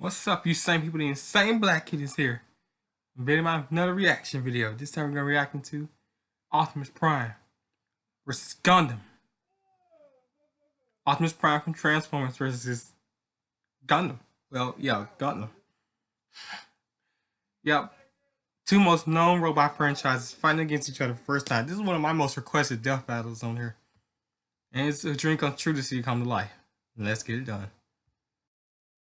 What's up, you same people? The insane black kid is here. Video my another reaction video. This time we're gonna react to Optimus Prime versus Gundam. Optimus Prime from Transformers versus Gundam. Well, yeah, Gundam. Yep. Two most known robot franchises fighting against each other for the first time. This is one of my most requested death battles on here. And it's a dream come true to see it come to life. Let's get it done.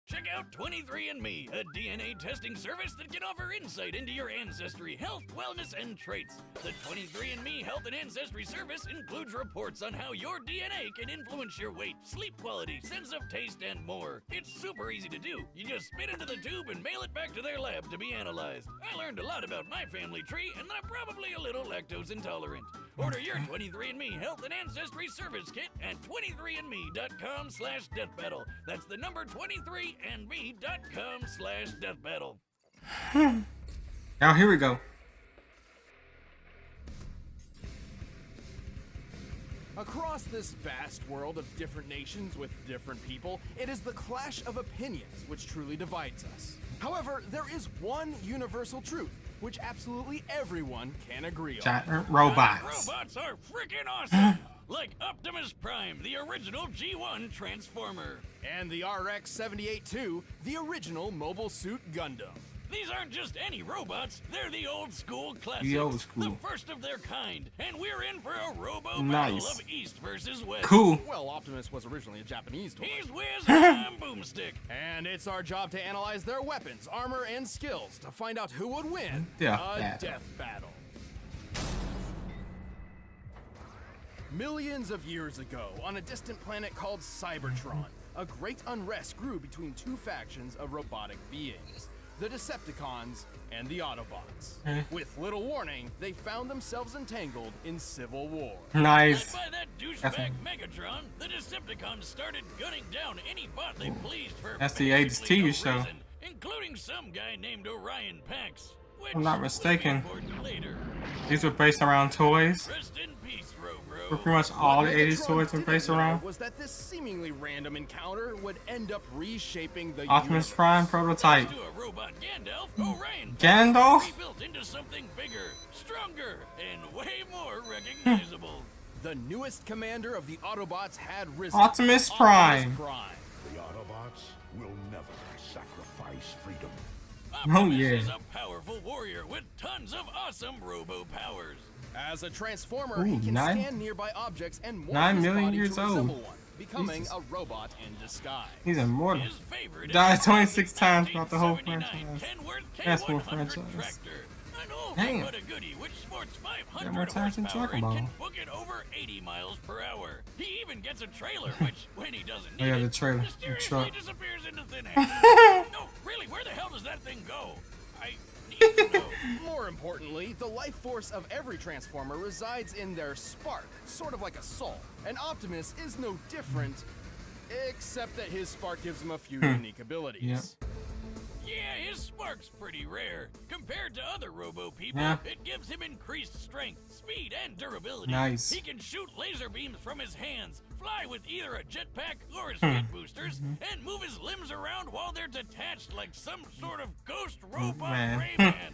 Check out 23andMe, a DNA testing service that can offer insight into your ancestry, health, wellness, and traits. The 23andMe Health and Ancestry Service includes reports on how your DNA can influence your weight, sleep quality, sense of taste, and more. It's super easy to do. You just spit into the tube and mail it back to their lab to be analyzed. I learned a lot about my family tree, and I'm probably a little lactose intolerant. Order your 23andMe Health and Ancestry Service Kit at 23andme.com/deathbattle. That's the number 23andme.com/deathbattle. Now here we go. Across this vast world of different nations with different people, it is the clash of opinions which truly divides us. However, there is one universal truth, which absolutely everyone can agree on. Giant robots. Robots are freaking awesome! Like Optimus Prime, the original G1 Transformer. And the RX-78-2, the original Mobile Suit Gundam. These aren't just any robots, they're the old school classics. The old school. The first of their kind. And we're in for a robo Nice. battle of East versus West. Cool. Well, Optimus was originally a Japanese toy. He's Wiz and I'm Boomstick. And it's our job to analyze their weapons, armor, and skills to find out who would win death battle. Millions of years ago, on a distant planet called Cybertron, a great unrest grew between two factions of robotic beings, the Decepticons and the Autobots. With little warning, they found themselves entangled in civil war. Nice. Led by that douchebag Megatron, the Decepticons started gunning down any bot they pleased for That's the 80s TV no show. reason, including some guy named Orion Pax. If I'm not mistaken, later. these were based around toys. Rest in peace, Robro. Pretty much all the 80s toys were based around was that this seemingly random encounter would end up reshaping the Optimus universe. Prime prototype. To a robot Gandalf, Orion Gandalf? rebuilt into something bigger, stronger, and way more recognizable. The newest commander of the Autobots had risen. Optimus Prime. The Autobots will never sacrifice freedom. Optimus yeah. is a powerful warrior with tons of awesome robo powers. As a transformer, he can stand nearby objects and morph 9 his million body years to resemble old. one, becoming Jesus. a robot in disguise. He's immortal. His favorite Died is 26 times throughout the whole 1979 franchise. Kenworth That's one K100 franchise. tractor. An old Damn. but a goodie which sports Got 500 more times than horsepower Dragon and Ball. can book it over 80 miles per hour. He even gets a trailer, which, when he doesn't need Oh, yeah, the it, trailer, the mysteriously truck. disappears into thin air. No, really, where the hell does that thing go? I need to know. More importantly, the life force of every transformer resides in their spark, sort of like a soul. And Optimus is no different, except that his spark gives him a few unique abilities. Yep. Yeah, his spark's pretty rare. Compared to other robo people, Yeah. it gives him increased strength, speed, and durability. Nice. He can shoot laser beams from his hands, fly with either a jetpack or his feet boosters, and move his limbs around while they're detached like some sort of ghost robot man. Rayman.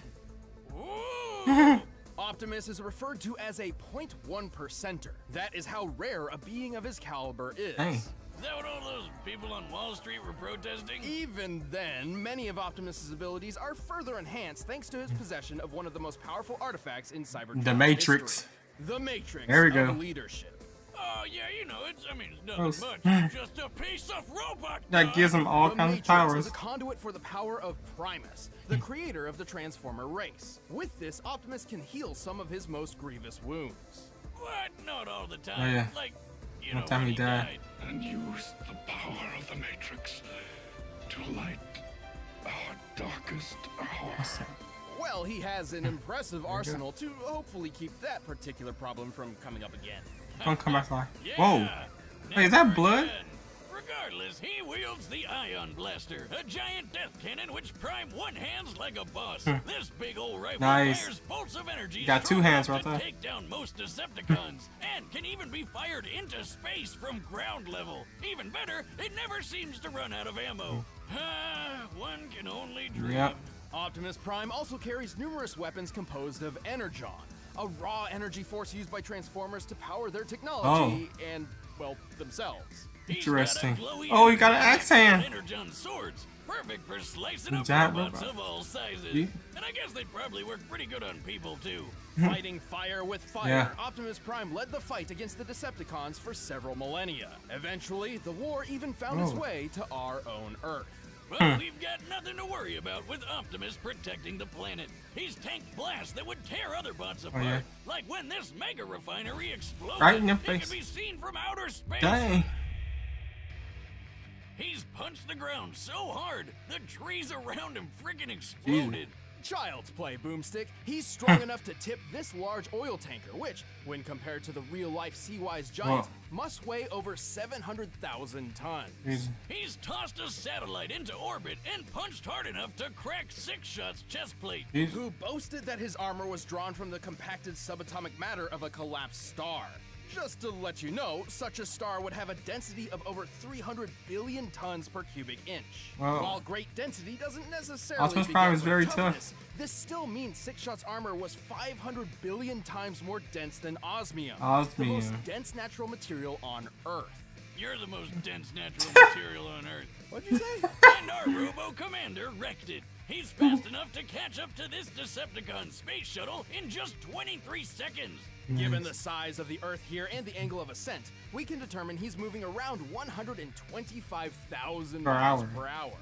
Ooh! Optimus is referred to as a 0.1%er. That is how rare a being of his caliber is. Dang. Is that what all those people on Wall Street were protesting? Even then, many of Optimus's abilities are further enhanced thanks to his possession of one of the most powerful artifacts in Cybertron's The Matrix. history. The Matrix There we go. of leadership. Oh, yeah, you know, it's nothing Gross. much. It's just a piece of robot. That gives him all The kinds of Matrix powers. is a conduit for the power of Primus, the creator of the Transformer race. With this, Optimus can heal some of his most grievous wounds. What? Not all the time. Oh, yeah. Like, you One know, time when he died. And use the power of the Matrix to light our darkest hour. Well, he has an impressive arsenal to hopefully keep that particular problem from coming up again. Don't come back like. Yeah, Whoa. Wait, is that never blood? again. Regardless, he wields the Ion Blaster, a giant death cannon which Prime one-hands like a boss. This big old rifle Nice. fires bolts of energy Got two strong hands enough right to there. take down most Decepticons, and can even be fired into space from ground level. Even better, it never seems to run out of ammo. one can only dream. Yep. Optimus Prime also carries numerous weapons composed of energon, a raw energy force used by Transformers to power their technology and, well, themselves. Interesting. He's got a glowy Oh, he got an axe hand. energon swords, perfect for slicing up Giant robots robot. of all sizes. Yeah. And I guess they probably work pretty good on people too. Fighting fire with fire, Yeah. Optimus Prime led the fight against the Decepticons for several millennia. Eventually, the war even found its Oh. way to our own Earth. Well, we've got nothing to worry about with Optimus protecting the planet. He's tanked blasts that would tear other bots apart. yeah. Like when this mega refinery exploded. Right in your It face. can be seen from outer space. Dang. He's punched the ground so hard, the trees around him freaking exploded. Child's play, Boomstick. He's strong enough to tip this large oil tanker, which, when compared to the real-life Sea-Wise giant, Whoa. must weigh over 700,000 tons. Jeez. He's tossed a satellite into orbit and punched hard enough to crack Six Shot's chest plate. Jeez. Who boasted that his armor was drawn from the compacted subatomic matter of a collapsed star. Just to let you know, such a star would have a density of over 300 billion tons per cubic inch. Wow. While great density doesn't necessarily Optimus begin Prime is with very toughness, this still means Six Shot's armor was 500 billion times more dense than osmium, the most Osmium. dense natural material on Earth. You're the most dense natural material on Earth. What'd you say? And our Robo Commander wrecked it. He's fast enough to catch up to this Decepticon space shuttle in just 23 seconds. Given the size of the Earth here and the angle of ascent, we can determine he's moving around 125,000 Per miles hour. per hour.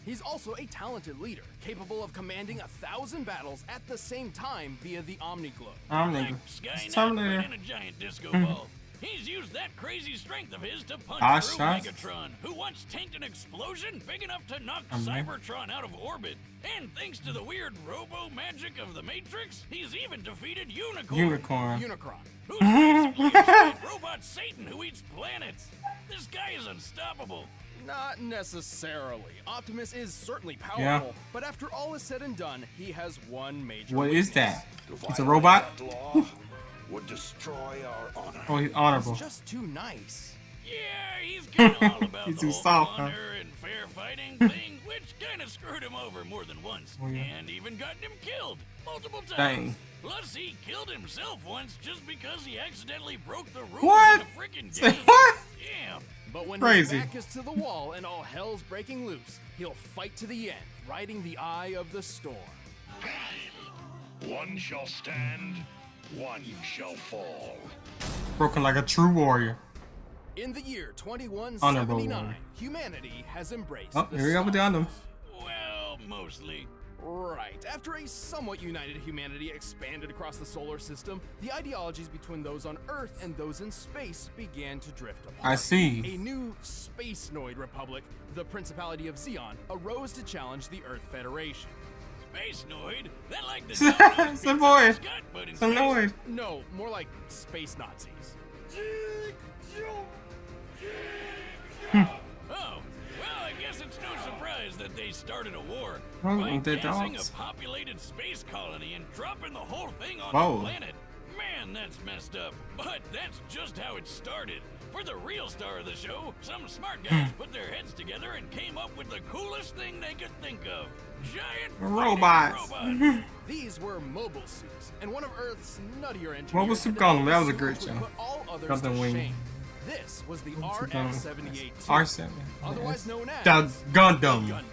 He's also a talented leader, capable of commanding 1,000 battles at the same time via the Omniglobe. I'm Like nigga. Skynet, Terminator. but in a giant disco ball. He's used that crazy strength of his to punch Ah, through shots. Megatron, who once tanked an explosion big enough to knock man. Cybertron out of orbit. And thanks to the weird robo magic of the Matrix, he's even defeated Unicorn. Unicorn. Unicron. Who's basically a giant robot Satan who eats planets. This guy is unstoppable. Not necessarily. Optimus is certainly powerful, Yeah. but after all is said and done, he has one major What weakness. is that? To It's a violate robot? that law would destroy our honor. Oh, he's honorable. He's just too nice. Yeah, he's kind of all about He's the too whole soft, huh? honor and fair fighting thing, which kind of screwed him over more than once, Oh, yeah. and even gotten him killed multiple times. Dang. Plus, he killed himself once just because he accidentally broke the rules What? of the freaking Say game. what? Damn. But when Crazy. his back is to the wall and all hell's breaking loose, he'll fight to the end, riding the eye of the storm. One shall stand, one shall fall. Broken like a true warrior. In the year Honorable 2179, warrior. humanity has embraced Oh, the here we go with the sun. Gundam. Well, mostly. Right. After a somewhat united humanity expanded across the solar system, the ideologies between those on Earth and those in space began to drift apart. I see. A new space-noid republic, the Principality of Zeon, arose to challenge the Earth Federation. Space Noid? That like the It's a void. Scott, but in It's space. annoyed. No, more like space Nazis. Oh, well, I guess it's no surprise that they started a war Oh, by the gassing dogs. a populated space colony and dropping the whole thing on Whoa. the planet. Man, that's messed up. But that's just how it started. For the real star of the show, some smart guys put their heads together and came up with the coolest thing they could think of. Giant fighting Robots. robots. These were mobile suits, and one of Earth's nuttier engineers Mobile Suit had Gundam, that was a developed great suit show. which would put all others Gundam to Wing. shame. This was the RF-78, R7. otherwise known as The Gundam. Gundam.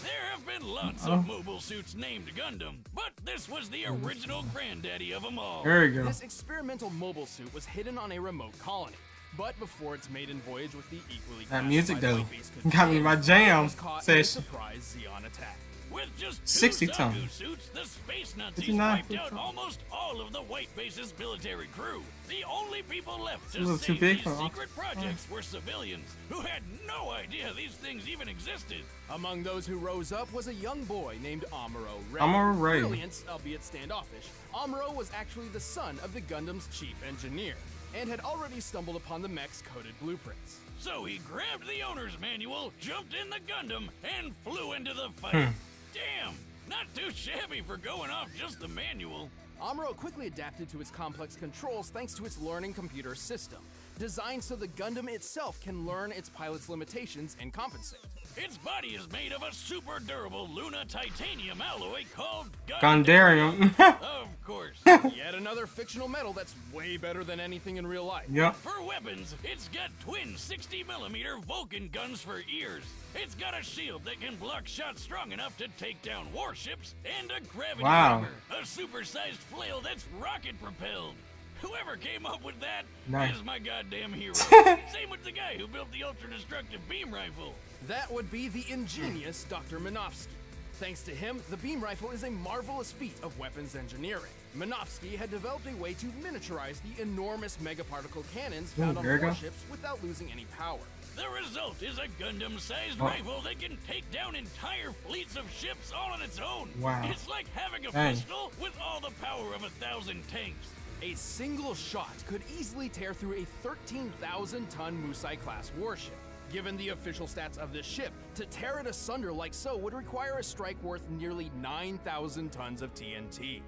There have been lots of mobile suits named Gundam, but this was the original granddaddy of them all. There you go. This experimental mobile suit was hidden on a remote colony. But before its maiden voyage with the equally That music, classified though, white base could got me begin, my jam it was caught in a session. surprise Zeon attack. With just 60 two tons. Zaku suits, the space Nazis 59 wiped out tons. almost all of the white base's military crew. The only people left a to little too save big these for secret projects were civilians who had no idea these things even existed. Among those who rose up was a young boy named Amuro Ray. Amuro Ray. Brilliant, albeit standoffish, Amuro was actually the son of the Gundam's chief engineer, and had already stumbled upon the mech's coded blueprints. So he grabbed the owner's manual, jumped in the Gundam, and flew into the fight. Damn, not too shabby for going off just the manual. Amuro quickly adapted to its complex controls thanks to its learning computer system. designed so the Gundam itself can learn its pilot's limitations and compensate. Its body is made of a super durable Luna titanium alloy called Gundarium. Of course. Yet another fictional metal that's way better than anything in real life. Yep. For weapons, it's got twin 60mm Vulcan guns for ears. It's got a shield that can block shots strong enough to take down warships, and a gravity Wow. hammer, a supersized flail that's rocket propelled. Whoever came up with that Nice. is my goddamn hero. Same with the guy who built the ultra-destructive beam rifle. That would be the ingenious Dr. Minovsky. Thanks to him, the beam rifle is a marvelous feat of weapons engineering. Minovsky had developed a way to miniaturize the enormous megaparticle cannons found on there you go. warships without losing any power. The result is a Gundam-sized Oh. rifle that can take down entire fleets of ships all on its own. Wow. It's like having a Dang. pistol with all the power of 1,000 tanks. A single shot could easily tear through a 13,000-ton Musai-class warship. Given the official stats of this ship, to tear it asunder like so would require a strike worth nearly 9,000 tons of TNT.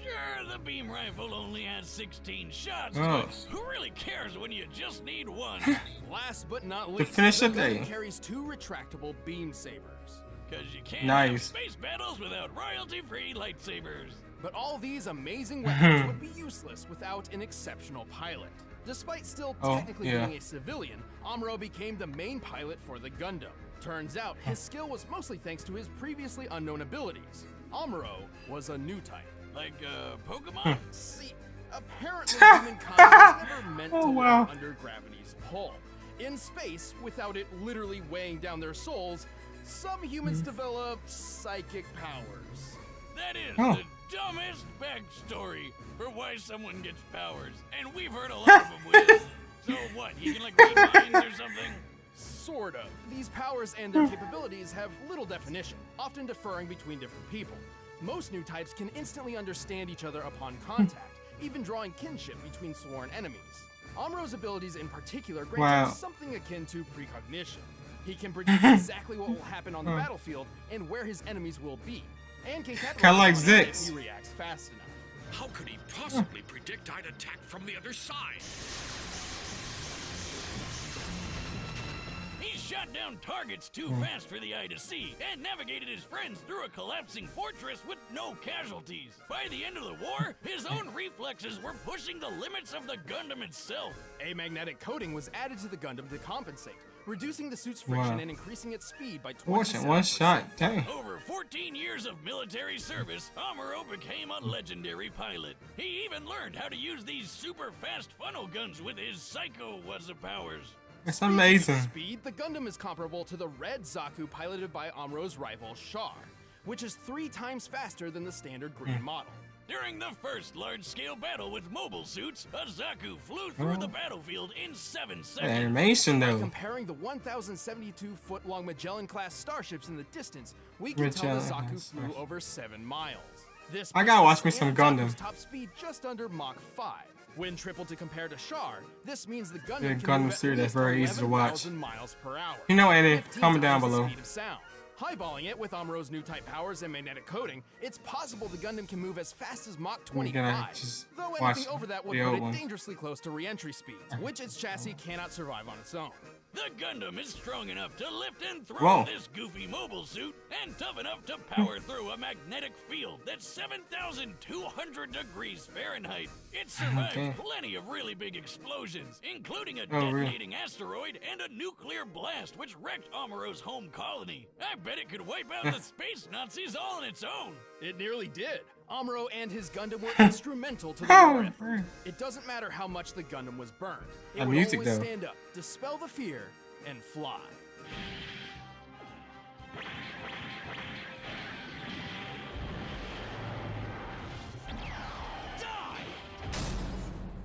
Sure, the beam rifle only has 16 shots, Oh. but who really cares when you just need one? Last but not least, finish the the day. Gundam carries 2 retractable beam sabers. Because you can't have Nice. space battles without royalty-free lightsabers. But all these amazing weapons would be useless without an exceptional pilot. Despite still Oh, technically yeah. being a civilian, Amuro became the main pilot for the Gundam. Turns out, his skill was mostly thanks to his previously unknown abilities. Amuro was a new type. Like, Pokemon? See, apparently humankind was never meant Oh, to wow. live under gravity's pull. In space, without it literally weighing down their souls, some humans develop psychic powers. That is Oh. the dumbest backstory for why someone gets powers. And we've heard a lot of them with this. So what, he can like read minds or something? Sort of. These powers and their capabilities have little definition, often differing between different people. Most new types can instantly understand each other upon contact, even drawing kinship between sworn enemies. Amuro's abilities in particular grant Wow. him something akin to precognition. He can predict exactly what will happen on the battlefield and where his enemies will be, and can capitalize Kinda like on it if Zix. he reacts fast enough. How could he possibly predict I'd attack from the other side? He shot down targets too fast for the eye to see and navigated his friends through a collapsing fortress with no casualties. By the end of the war, his own reflexes were pushing the limits of the Gundam itself. A magnetic coating was added to the Gundam to compensate, reducing the suit's friction Wow. and increasing its speed by 27%. Fortune, one shot. Dang. Over 14 years of military service, Amuro became a legendary pilot. He even learned how to use these super fast funnel guns with his Psycho Wazza powers. It's amazing. Speed, the Gundam is comparable to the red Zaku piloted by Amuro's rival Char, which is 3 times faster than the standard green model. During the first large-scale battle with mobile suits, a Zaku flew through the battlefield in 7 The seconds. animation though. Comparing the 1,072-foot-long Magellan-class starships in the distance, we can tell the Magellan Zaku class flew over 7 miles. This I gotta watch me puts some and Gundam. Zaku's top speed just under Mach 5. When tripled to compare to Char, this means the Gundam Yeah, can Gundam move at series, that's least very easy to watch. 11,000 miles per hour. You know, Eddie, 15 comment down times the below. speed of sound. Highballing it with Amuro's new type powers and magnetic coating, it's possible the Gundam can move as fast as Mach We're gonna 25. just Though watch anything over that would the put old it ones. dangerously close to re-entry speeds, which its chassis cannot survive on its own. The Gundam is strong enough to lift and throw Whoa. this goofy mobile suit, and tough enough to power through a magnetic field that's 7,200 degrees Fahrenheit. It survived Okay. plenty of really big explosions, including a Oh, really? detonating asteroid and a nuclear blast which wrecked Amuro's home colony. I bet it could wipe out the space Nazis all on its own. It nearly did. Amuro and his Gundam were instrumental to the war effort. It doesn't matter how much the Gundam was burned. It That would music, always though. stand up, dispel the fear, and fly.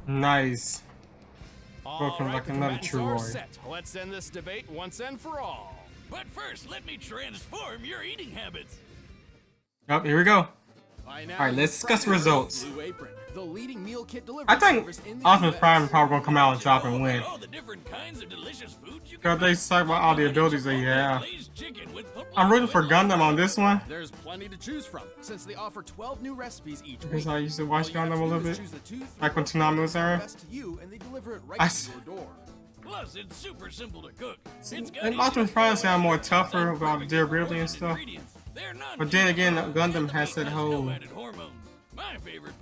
Nice. All Looking like the another combatants true are warrior. set. Let's end this debate once and for all. But first, let me transform your eating habits. Oh, here we go. By now, Alright, let's you've discuss probably heard of results. Blue Apron, the leading meal kit delivery I think service in the Optimus US. Prime probably gonna come out on top and win. All the different kinds of delicious foods you Cause can they make. talk about all the abilities that he have. Glazed chicken with I'm rooting for Gundam on this one. There's plenty to choose from, since they offer 12 new recipes each week. Because I used to watch Gundam a little bit. Like when Tsunami Tsunami was there. to you, and they deliver it right I to your door. Plus, it's super simple to cook. And Optimus Prime sound more tougher about durability and stuff. But then again, Gundam has that whole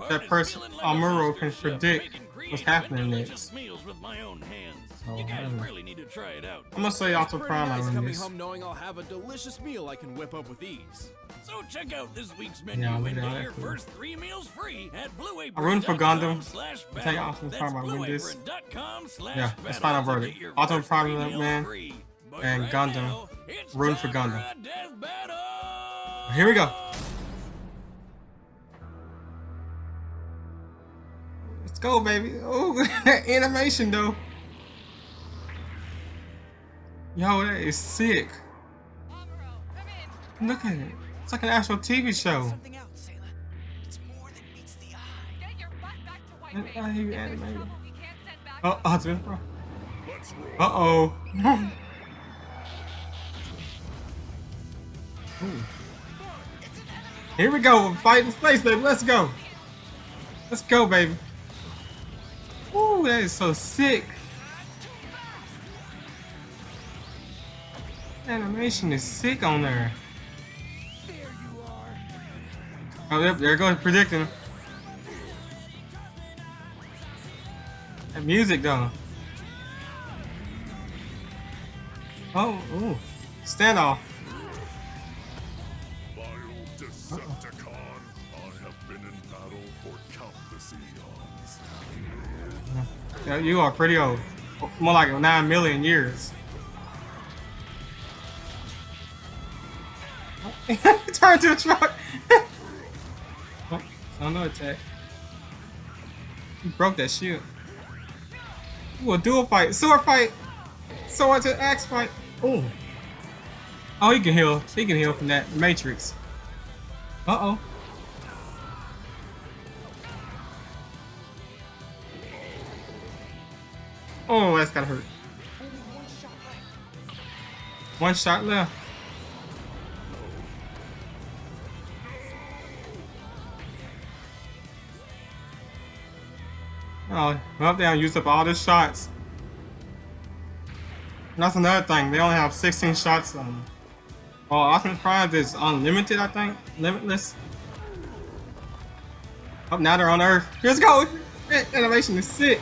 that person Amuro can predict what's happening next. So, You guys really need to try it out. I'm gonna say Optimus Pretty Prime nice on coming this. home knowing I'll have a delicious meal I can whip up with ease. So check out this week's menu Yeah, and look at get that your food. first 3 meals free at I'm rooting for Gundam. blueapron.com/battle. I think Optimus Prime might win this. That's blueapron.com/battle Yeah, that's final to get verdict. your Optimus first Prime, 3 meals man, free. But and right Gundam. now, it's Rooting for time Gundam. a death battle. Here we go. Let's go, baby. Oh, animation though. Yo, that is sick. Look at it. It's like an actual TV show. Something else, Sailor. It's more than meets the eye. Get your butt back to White I Base. hear you If there's animated. trouble, we can't send back Oh, Optimus Prime. Let's roll. Uh-oh. Here we go. We're fighting space, baby. Let's go. Let's go, baby. Ooh, that is so sick. Animation is sick on there. There you are. Oh, there goes predicting. That music, though. Oh, ooh. Standoff. My old Decepticon, I have been in battle for countless eons. Yeah, you are pretty old. More like 9 million years. Turn to a truck. Oh, no attack. You broke that shield. Ooh, a dual fight. Sword fight. Sword to axe fight. Ooh. Oh, he can heal. He can heal from that Matrix. Uh-oh. Oh, that's gotta hurt. One shot left. Oh, well, they used up all the shots. And that's another thing. They only have 16 shots on them. Oh, Optimus Prime is unlimited, I think. Limitless. Oh, now they're on Earth. Let's go! That animation is sick.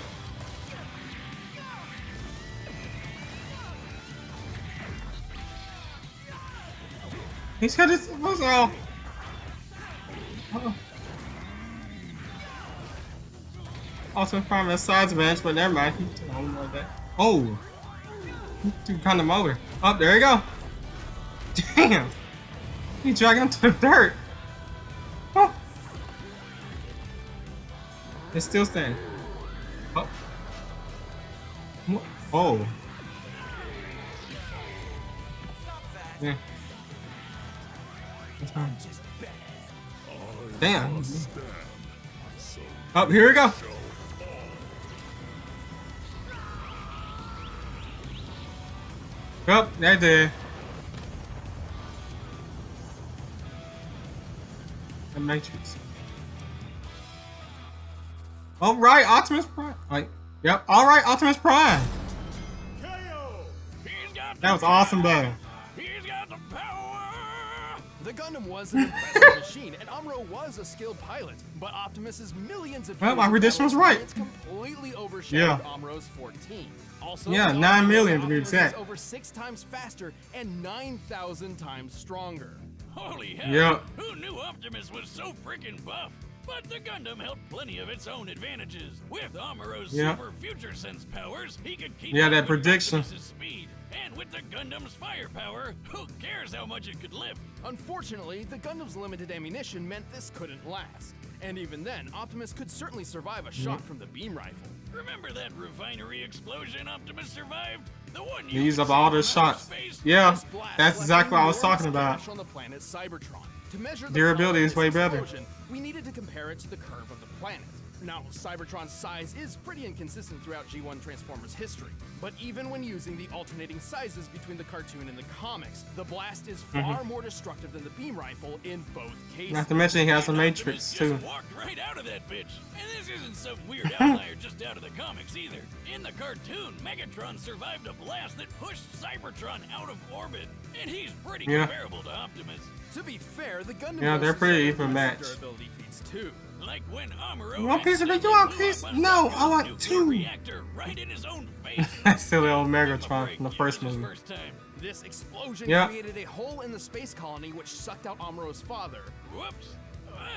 He's got his what's all. Optimus Prime has sides bench, but never mind. He don't like that. Oh! He kind of over. Oh, there you go. Damn! He dragging him to the dirt. Oh! It's still standing. Oh! Oh! Yeah. Damn. Oh, here we go. Oh, that did. The Matrix. All right, Optimus Prime. Like, yep. All right, Optimus Prime. That was awesome, battle. He's got the power. The Gundam was an impressive machine, and Amuro was a skilled pilot, but Optimus's millions of Well, years my of prediction was battle right. experience completely overshadowed Yeah. Amuro's 14. Also, Yeah, the 9 Optimus million to be is exact. over 6 times faster and 9,000 times stronger. Holy hell! Yep. Who knew Optimus was so freaking buff? But the Gundam held plenty of its own advantages. With Amuro's Yep. super future sense powers, he could keep Yeah, up that with prediction. Optimus's speed. And with the Gundam's firepower, who cares how much it could lift? Unfortunately, the Gundam's limited ammunition meant this couldn't last. And even then, Optimus could certainly survive a shot from the beam rifle. Remember that refinery explosion Optimus survived? The one He you used could up all see those from outer shots. space? Yeah, This blast that's left exactly what I was enormous talking about. splash on the planet Cybertron. To measure the Durability power is of way this better. explosion, we needed to compare it to the curve of the planet. Now, Cybertron's size is pretty inconsistent throughout G1 Transformers history, but even when using the alternating sizes between the cartoon and the comics, the blast is far more destructive than the beam rifle in both cases. Not to mention he has a Matrix too. Just walked right out of that bitch. And this isn't some weird outlier just out of the comics either. In the cartoon, Megatron survived a blast that pushed Cybertron out of orbit, and he's pretty comparable to Optimus. To be fair, the Gundam they're boasts pretty some even match. durability feats too. Like when Amuro You want a piece of it? You want a piece? No, I want two. Reactor right in his own face. That's still the old Megatron from the first movie. This explosion created a hole in the space colony which sucked out Amuro's father. Whoops.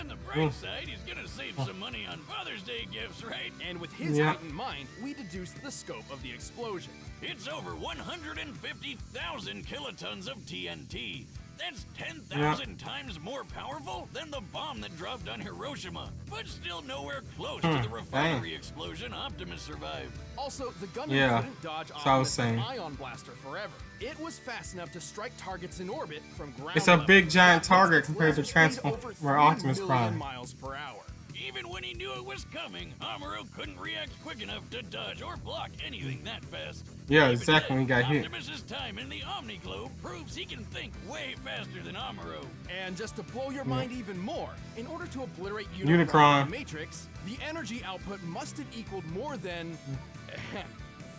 On the bright side, he's gonna save some money on Father's Day gifts, right? And with his height in mind, we deduced the scope of the explosion. It's over 150,000 kilotons of TNT. That's 10,000 times more powerful than the bomb that dropped on Hiroshima, but still nowhere close to the refinery explosion Optimus survived. Also, the Gundam couldn't dodge Optimus' ion blaster forever. It was fast enough to strike targets in orbit from ground. It's a big giant target compared to Transformers or Optimus Prime. Miles per hour. Even when he knew it was coming, Amuro couldn't react quick enough to dodge or block anything that fast. Yeah, exactly. When he got hit. Optimus's time in the Omni-Globe proves he can think way faster than Amuro. And just to blow your mind even more, in order to obliterate Unicron Matrix, the energy output must have equaled more than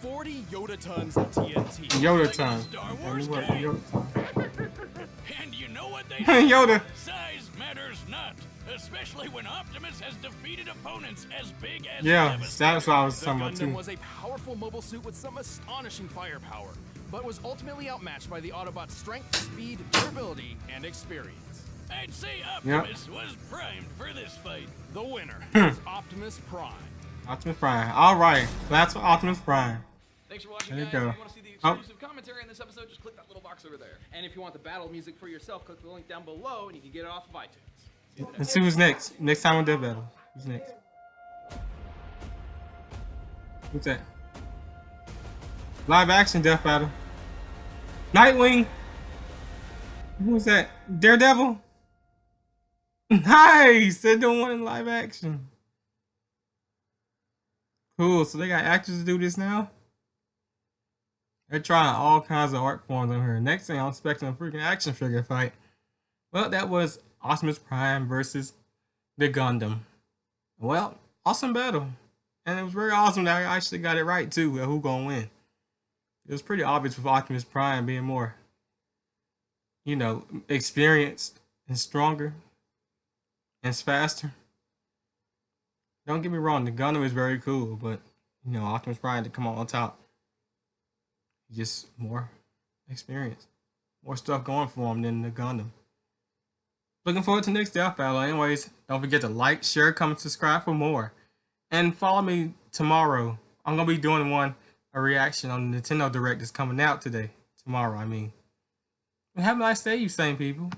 40 Yoda tons of TNT. Yoda time. Star Wars And you know what they say? Yoda. Size matters not, especially when Optimus has defeated opponents as big as that's what I was talking about too. The Gundam was a powerful mobile suit with some astonishing firepower, but was ultimately outmatched by the Autobots' strength, speed, durability, and experience. I'd say Optimus was primed for this fight. The winner is Optimus Prime. Optimus Prime. All right, that's for Optimus Prime. Thanks for watching, there guys. you go. If you want to see the exclusive commentary in this episode, just click that little box over there. And if you want the battle music for yourself, click the link down below, and you can get it off of iTunes. Let's see who's next. Next time on Death Battle. Who's next? What's that? Live action Death Battle. Nightwing. Who's that? Daredevil. Nice. They're doing one in live action. Cool. So they got actors to do this now. They're trying all kinds of art forms on here. Next thing I'm expecting a freaking action figure fight. Well, that was Optimus Prime versus the Gundam. Well, awesome battle. And it was very awesome that I actually got it right too, who gonna win. It was pretty obvious with Optimus Prime being more, you know, experienced and stronger and faster. Don't get me wrong, the Gundam is very cool, but you know, Optimus Prime to come on top. Just more experience. More stuff going for him than the Gundam. Looking forward to the next Death Battle. Anyways, don't forget to like, share, comment, subscribe for more. And follow me tomorrow. I'm going to be doing a reaction on the Nintendo Direct that's coming out today. Tomorrow, I mean. Have a nice day, you same people.